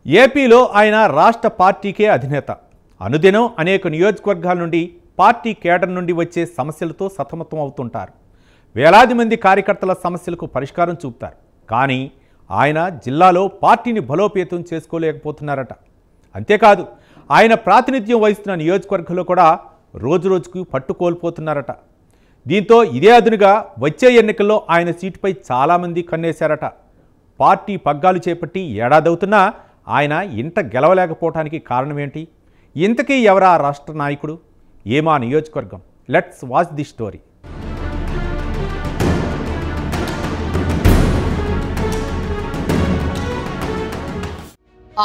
ఏపీలో ఆయన రాష్ట్ర పార్టీకే అధినేత. అనుదినం అనేక నియోజకవర్గాల నుండి పార్టీ కేడర్ నుండి వచ్చే సమస్యలతో సతమతం అవుతుంటారు. వేలాది మంది కార్యకర్తల సమస్యలకు పరిష్కారం చూపుతారు. కానీ ఆయన జిల్లాలో పార్టీని బలోపేతం చేసుకోలేకపోతున్నారట. అంతేకాదు ఆయన ప్రాతినిధ్యం వహిస్తున్న నియోజకవర్గంలో కూడా రోజురోజుకు పట్టుకోల్పోతున్నారట. దీంతో ఇదే అదునుగా వచ్చే ఎన్నికల్లో ఆయన సీటుపై చాలామంది కన్నేశారట. పార్టీ పగ్గాలు చేపట్టి ఏడాదవుతున్నా ఆయన ఇంట గెలవలేకపోవడానికి కారణమేంటి? ఇంతకీ ఎవరా రాష్ట్ర నాయకుడు? ఏమా నియోజకవర్గం? Let's watch the story.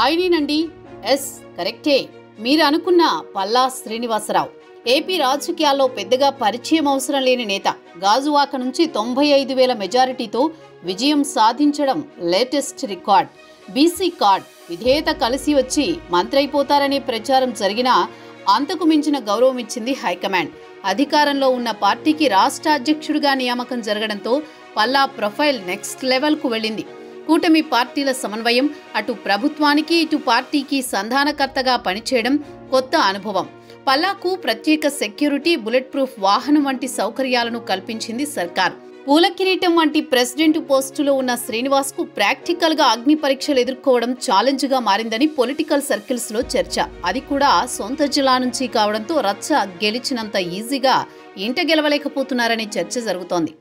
ఆయనేనండి. ఎస్, కరెక్టే. మీరు అనుకున్న పల్లా శ్రీనివాసరావు. ఏపీ రాజకీయాల్లో పెద్దగా పరిచయం అవసరం లేని నేత. గాజువాక నుంచి 95,000 మెజారిటీతో విజయం సాధించడం లేటెస్ట్ రికార్డ్. బీసీ కార్డ్ విధేయత కలిసి వచ్చి మంత్రైపోతారనే ప్రచారం జరిగినా అంతకు మించిన గౌరవం ఇచ్చింది హైకమాండ్. అధికారంలో ఉన్న పార్టీకి రాష్ట్ర అధ్యక్షుడిగా నియామకం జరగడంతో పల్లా ప్రొఫైల్ నెక్స్ట్ లెవెల్కు వెళ్ళింది. కూటమి పార్టీల సమన్వయం, అటు ప్రభుత్వానికి ఇటు పార్టీకి సంధానకర్తగా పనిచేయడం కొత్త అనుభవం. పల్లాకు ప్రత్యేక సెక్యూరిటీ, బుల్లెట్ ప్రూఫ్ వాహనం వంటి సౌకర్యాలను కల్పించింది సర్కార్. పూల కిరీటం వంటి ప్రెసిడెంట్ పోస్టులో ఉన్న శ్రీనివాస్ కు ప్రాక్టికల్ గా అగ్ని పరీక్షలు ఎదుర్కోవడం ఛాలెంజ్ గా మారిందని పొలిటికల్ సర్కిల్స్ లో చర్చ. అది కూడా సొంత జిల్లా నుంచి కావడంతో రచ్చ గెలిచినంత ఈజీగా ఇంట గెలవలేకపోతున్నారనే చర్చ జరుగుతోంది.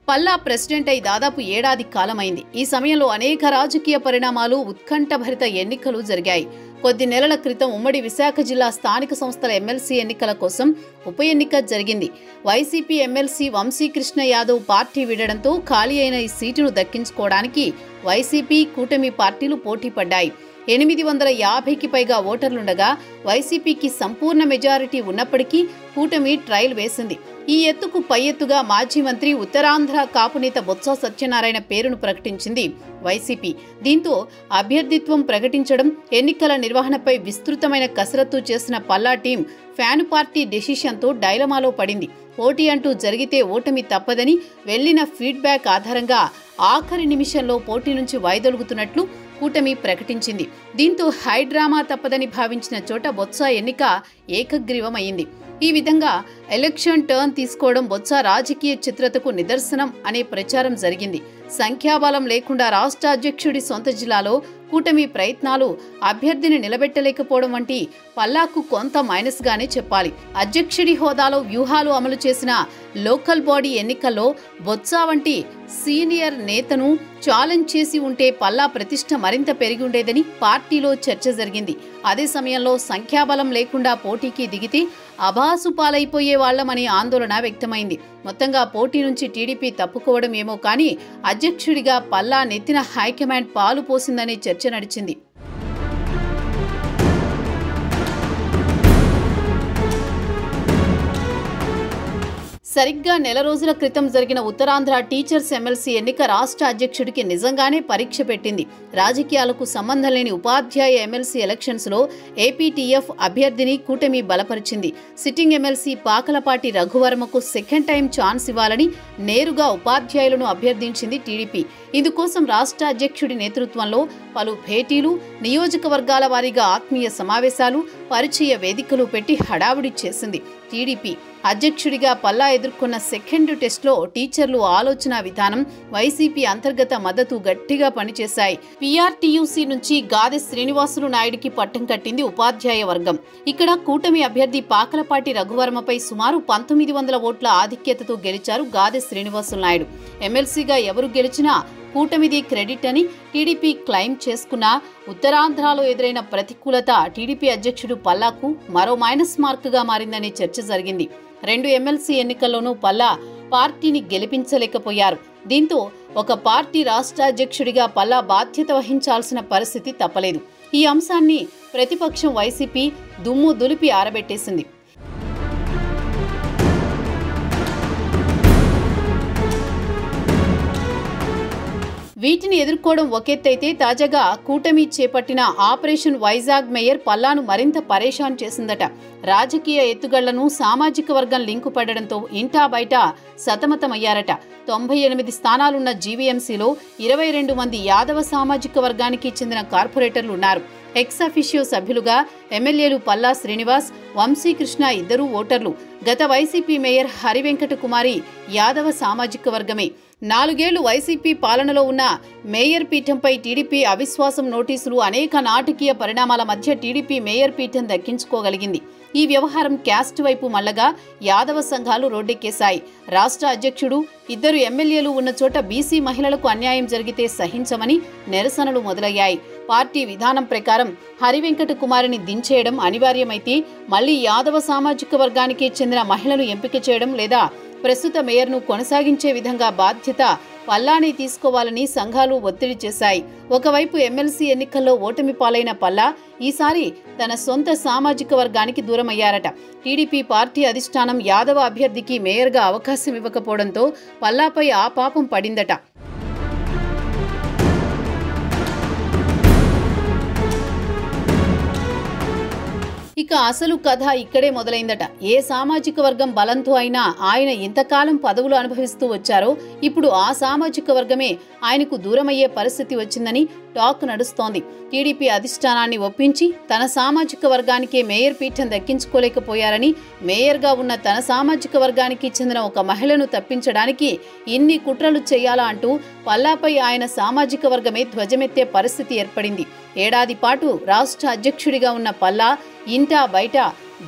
పల్లా ప్రెసిడెంట్ అయి దాదాపు ఏడాది కాలమైంది. ఈ సమయంలో అనేక రాజకీయ పరిణామాలు, ఉత్కంఠభరిత ఎన్నికలు జరిగాయి. కొద్ది నెలల క్రితం ఉమ్మడి విశాఖ జిల్లా స్థానిక సంస్థల ఎమ్మెల్సీ ఎన్నికల కోసం ఉప ఎన్నిక జరిగింది. వైసీపీ ఎమ్మెల్సీ వంశీకృష్ణ యాదవ్ పార్టీ వీడడంతో ఖాళీ అయిన ఈ సీటును దక్కించుకోవడానికి వైసీపీ, కూటమి పార్టీలు పోటీ పడ్డాయి. 850కి పైగా ఓటర్లుండగా వైసీపీకి సంపూర్ణ మెజారిటీ ఉన్నప్పటికీ కూటమి ట్రయల్ వేసింది. ఈ ఎత్తుకు పై ఎత్తుగా మాజీ మంత్రి, ఉత్తరాంధ్ర కాపునేత బొత్స సత్యనారాయణ పేరును ప్రకటించింది వైసీపీ. దీంతో అభ్యర్థిత్వం ప్రకటించడం, ఎన్నికల నిర్వహణపై విస్తృతమైన కసరత్తు చేసిన పల్లా టీం ఫ్యాను పార్టీ డెసిషన్తో డైలమాలో పడింది. పోటీ అంటూ జరిగితే ఓటమి తప్పదని వెళ్లిన ఫీడ్బ్యాక్ ఆధారంగా ఆఖరి నిమిషంలో పోటీ నుంచి వైదొలుగుతున్నట్లు కూటమి ప్రకటించింది. దీంతో హైడ్రామా తప్పదని భావించిన చోట బొత్స ఎన్నిక ఏకగ్రీవమైంది. ఈ విధంగా ఎలక్షన్ టర్న్ తీసుకోవడం బొత్స రాజకీయ చిత్రతకు నిదర్శనం అనే ప్రచారం జరిగింది. సంఖ్యాబలం లేకుండా రాష్ట్ర అధ్యక్షుడి సొంత జిల్లాలో కూటమి ప్రయత్నాలు అభ్యర్థిని నిలబెట్టలేకపోవడం వంటి పల్లాకు కొంత మైనస్ గానే చెప్పాలి. అధ్యక్షుడి హోదాలో వ్యూహాలు అమలు చేసిన లోకల్ బాడీ ఎన్నికల్లో బొత్స వంటి సీనియర్ నేతను ఛాలెంజ్ చేసి ఉంటే పల్లా ప్రతిష్ట మరింత పెరిగి ఉండేదని పార్టీలో చర్చ జరిగింది. అదే సమయంలో సంఖ్యాబలం లేకుండా పోటీకి దిగితే అభాసు పాలైపోయే వాళ్లమనే ఆందోళన వ్యక్తమైంది. మొత్తంగా పోటీ నుంచి టీడీపీ తప్పుకోవడం ఏమో కానీ అధ్యక్షుడిగా పల్లా నెత్తిన హైకమాండ్ పాలు పోసిందనే చర్చ నడిచింది. సరిగ్గా నెల రోజుల క్రితం జరిగిన ఉత్తరాంధ్ర టీచర్స్ ఎమ్మెల్సీ ఎన్నిక రాష్ట్ర అధ్యక్షుడికి నిజంగానే పరీక్ష పెట్టింది. రాజకీయాలకు సంబంధం లేని ఉపాధ్యాయ ఎమ్మెల్సీ ఎలక్షన్స్ లో ఏపీటీఎఫ్ అభ్యర్థిని కూటమి బలపరిచింది. సిట్టింగ్ ఎమ్మెల్సీ పాకలపాటి రఘువర్మకు సెకండ్ టైం ఛాన్స్ ఇవ్వాలని నేరుగా ఉపాధ్యాయులను అభ్యర్థించింది టీడీపీ. ఇందుకోసం రాష్ట్ర అధ్యక్షుడి నేతృత్వంలో పలు భేటీలు, నియోజకవర్గాల వారీగా ఆత్మీయ సమావేశాలు, పరిచయ వేదికలు పెట్టి హడావుడి చేసింది టీడీపీ. అధ్యక్షుడిగా పల్లా ఎదుర్కొన్న సెకండ్ టెస్ట్లో టీచర్లు ఆలోచన విధానం, వైసీపీ అంతర్గత మద్దతు గట్టిగా పనిచేశాయి. పీఆర్టీయూసీ నుంచి గాదె శ్రీనివాసులు నాయుడికి పట్టం కట్టింది ఉపాధ్యాయ వర్గం. ఇక్కడ కూటమి అభ్యర్థి పాకలపాటి రఘువర్మపై సుమారు 1900 ఓట్ల ఆధిక్యతతో గెలిచారు గాదె శ్రీనివాసులు నాయుడు. ఎమ్మెల్సీగా ఎవరు గెలిచినా కూటమిది క్రెడిట్ అని టీడీపీ క్లెయిమ్ చేసుకున్నా ఉత్తరాంధ్రలో ఎదురైన ప్రతికూలత టీడీపీ అధ్యక్షుడు పల్లాకు మరో మైనస్ మార్కుగా మారిందనే చర్చ జరిగింది. 2 ఎమ్మెల్సీ ఎన్నికల్లోనూ పల్లా పార్టీని గెలిపించలేకపోయారు. దీంతో ఒక పార్టీ రాష్ట్ర అధ్యక్షుడిగా పల్లా బాధ్యత వహించాల్సిన పరిస్థితి తప్పలేదు. ఈ అంశాన్ని ప్రతిపక్షం వైసీపీ దుమ్ము దులిపి ఆరబెట్టేసింది. వీటిని ఎదుర్కోవడం ఒకెత్తైతే తాజాగా కూటమి చేపట్టిన ఆపరేషన్ వైజాగ్ మేయర్ పల్లాను మరింత పరేషాన్ చేసిందట. రాజకీయ ఎత్తుగళ్లను సామాజిక వర్గం లింకు పడడంతో ఇంటా బయట సతమతమయ్యారట. 98 స్థానాలున్న జీవీఎంసీలో 22 మంది యాదవ సామాజిక వర్గానికి చెందిన కార్పొరేటర్లు ఉన్నారు. ఎక్స్ అఫిషియో సభ్యులుగా ఎమ్మెల్యేలు పల్లా శ్రీనివాస్, వంశీకృష్ణ ఇద్దరూ ఓటర్లు. గత వైసీపీ మేయర్ హరివెంకట కుమారి యాదవ సామాజిక వర్గమే. 4 ఏళ్లు వైసీపీ పాలనలో ఉన్న మేయర్ పీఠంపై టీడీపీ అవిశ్వాసం నోటీసులు అనేక నాటకీయ పరిణామాల మధ్య టీడీపీ మేయర్ పీఠం దక్కించుకోగలిగింది. ఈ వ్యవహారం క్యాస్ట్ వైపు మల్లగా యాదవ సంఘాలు రోడ్డెక్కేశాయి. రాష్ట్ర అధ్యక్షుడు, 2 ఎమ్మెల్యేలు ఉన్న చోట బీసీ మహిళలకు అన్యాయం జరిగితే సహించమని నిరసనలు మొదలయ్యాయి. పార్టీ విధానం ప్రకారం హరివెంకట కుమారిని దించేయడం అనివార్యమైతే మళ్లీ యాదవ సామాజిక వర్గానికి చెందిన మహిళను ఎంపిక చేయడం లేదా ప్రస్తుత మేయర్ను కొనసాగించే విధంగా బాధ్యత పల్లాని తీసుకోవాలని సంఘాలు ఒత్తిడి చేశాయి. ఒకవైపు ఎమ్మెల్సీ ఎన్నికల్లో ఓటమి పాలైన పల్లా ఈసారి తన సొంత సామాజిక వర్గానికి దూరమయ్యారట. టీడీపీ పార్టీ అధిష్టానం యాదవ అభ్యర్థికి మేయర్గా అవకాశం ఇవ్వకపోవడంతో పల్లాపై ఆ పాపం పడిందట. ఇక అసలు కథ ఇక్కడే మొదలైందట. ఏ సామాజిక వర్గం బలంతో అయినా ఆయన ఇంతకాలం పదవులు అనుభవిస్తూ వచ్చారో ఇప్పుడు ఆ సామాజిక వర్గమే ఆయనకు దూరమయ్యే పరిస్థితి వచ్చిందని టాక్ నడుస్తోంది. టీడీపీ అధిష్టానాన్ని ఒప్పించి తన సామాజిక వర్గానికే మేయర్ పీఠం దక్కించుకోలేకపోయారని, మేయర్గా ఉన్న తన సామాజిక వర్గానికి చెందిన ఒక మహిళను తప్పించడానికి ఇన్ని కుట్రలు చేయాలా అంటూ పల్లాపై ఆయన సామాజిక వర్గమే ధ్వజమెత్తే పరిస్థితి ఏర్పడింది. ఏడాది పాటు రాష్ట్ర అధ్యక్షుడిగా ఉన్న పల్లా ఇంటా బయట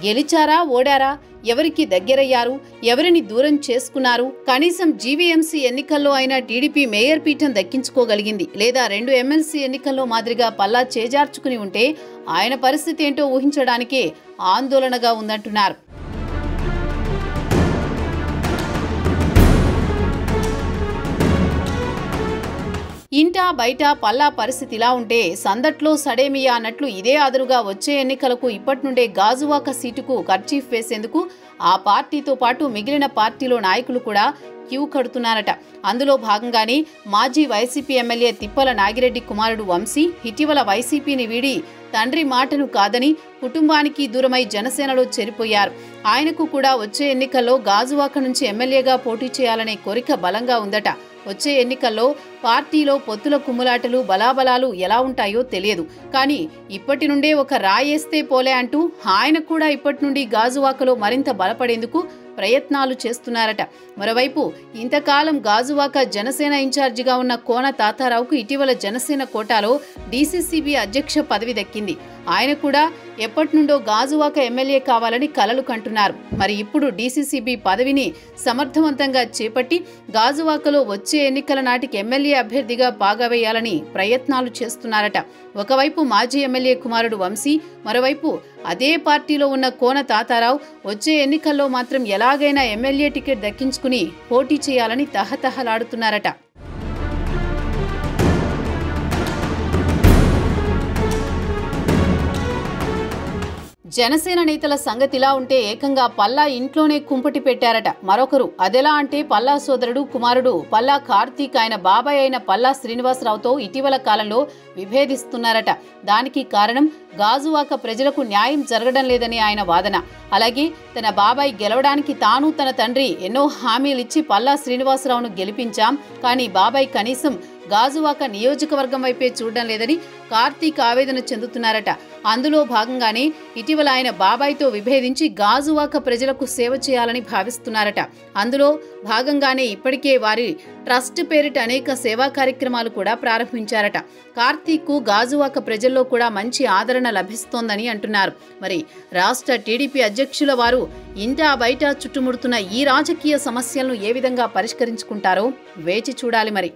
గెలిచారా, ఓడారా, ఎవరికి దగ్గరయ్యారు, ఎవరిని దూరం చేసుకున్నారు, కనీసం జీవీఎంసీ ఎన్నికల్లో అయినా టీడీపీ మేయర్ పీఠం దక్కించుకోగలిగింది లేదా 2 ఎమ్మెల్సీ ఎన్నికల్లో మాదిరిగా పల్లా చేజార్చుకుని ఉంటే ఆయన పరిస్థితి ఏంటో ఊహించడానికే ఆందోళనగా ఉందంటున్నారు. ఇంటా బయట పల్లా పరిస్థితి ఇలా ఉంటే సందట్లో సడేమియా అన్నట్లు ఇదే అదురుగా వచ్చే ఎన్నికలకు ఇప్పటి నుండే గాజువాక సీటుకు కర్చీఫ్ వేసేందుకు ఆ పార్టీతో పాటు మిగిలిన పార్టీలో నాయకులు కూడా క్యూ కడుతున్నారట. అందులో భాగంగానే మాజీ వైసీపీ ఎమ్మెల్యే తిప్పల నాగిరెడ్డి కుమారుడు వంశీ ఇటీవల వైసీపీని వీడి తండ్రి మాటను కాదని కుటుంబానికి దూరమై జనసేనలో చేరిపోయారు. ఆయనకు కూడా వచ్చే ఎన్నికల్లో గాజువాక నుంచి ఎమ్మెల్యేగా పోటీ చేయాలనే కోరిక బలంగా ఉందట. వచ్చే ఎన్నికల్లో పార్టీలో పొత్తుల కుమ్ములాటలు బలాబలాలు ఎలా ఉంటాయో తెలియదు. కానీ ఇప్పటి నుండే ఒక రాయేస్తే పోలే అంటూ ఆయన కూడా ఇప్పటి నుండి గాజువాకలో మరింత బలపడేందుకు ప్రయత్నాలు చేస్తున్నారట. మరోవైపు ఇంతకాలం గాజువాక జనసేన ఇన్ఛార్జిగా ఉన్న కోన తాతారావుకు ఇటీవల జనసేన కోటాలో డీసీసీబీ అధ్యక్ష పదవి దక్కింది. ఆయన కూడా ఎప్పటి నుండో గాజువాక ఎమ్మెల్యే కావాలని కలలు కంటున్నారు. మరి ఇప్పుడు డీసీసీబీ పదవిని సమర్థవంతంగా చేపట్టి గాజువాకలో వచ్చే ఎన్నికల నాటికి ఎమ్మెల్యే అభ్యర్థిగా పాగవేయాలని ప్రయత్నాలు చేస్తున్నారట. ఒకవైపు మాజీ ఎమ్మెల్యే కుమారుడు వంశీ, మరోవైపు అదే పార్టీలో ఉన్న కోన తాతారావు వచ్చే ఎన్నికల్లో మాత్రం ఎలాగైనా ఎమ్మెల్యే టికెట్ దక్కించుకుని పోటీ చేయాలని తహతహలాడుతున్నారట. జనసేన నేతల సంగతిలా ఉంటే ఏకంగా పల్లా ఇంట్లోనే కుంపటి పెట్టారట మరొకరు. అదెలా అంటే పల్లా సోదరుడు కుమారుడు పల్లా కార్తీక్ ఆయన బాబాయ్ అయిన పల్లా శ్రీనివాసరావుతో ఇటీవల కాలంలో విభేదిస్తున్నారట. దానికి కారణం గాజువాక ప్రజలకు న్యాయం జరగడం లేదని ఆయన వాదన. అలాగే తన బాబాయ్ గెలవడానికి తాను తన తండ్రి ఎన్నో హామీలిచ్చి పల్లా శ్రీనివాసరావును గెలిపించాం, కానీ బాబాయ్ కనీసం గాజువాక నియోజకవర్గం వైపే చూడడం లేదని కార్తీక్ ఆవేదన చెందుతున్నారట. అందులో భాగంగానే ఇటీవల ఆయన బాబాయ్తో విభేదించి గాజువాక ప్రజలకు సేవ చేయాలని భావిస్తున్నారట. అందులో భాగంగానే ఇప్పటికే వారి ట్రస్ట్ పేరిట అనేక సేవా కార్యక్రమాలు కూడా ప్రారంభించారట. కార్తీక్కు గాజువాక ప్రజల్లో కూడా మంచి ఆదరణ లభిస్తోందని అంటున్నారు. మరి రాష్ట్ర టీడీపీ అధ్యక్షుల వారు ఇంటా బయట చుట్టుముడుతున్న ఈ రాజకీయ సమస్యలను ఏ విధంగా పరిష్కరించుకుంటారో వేచి చూడాలి మరి.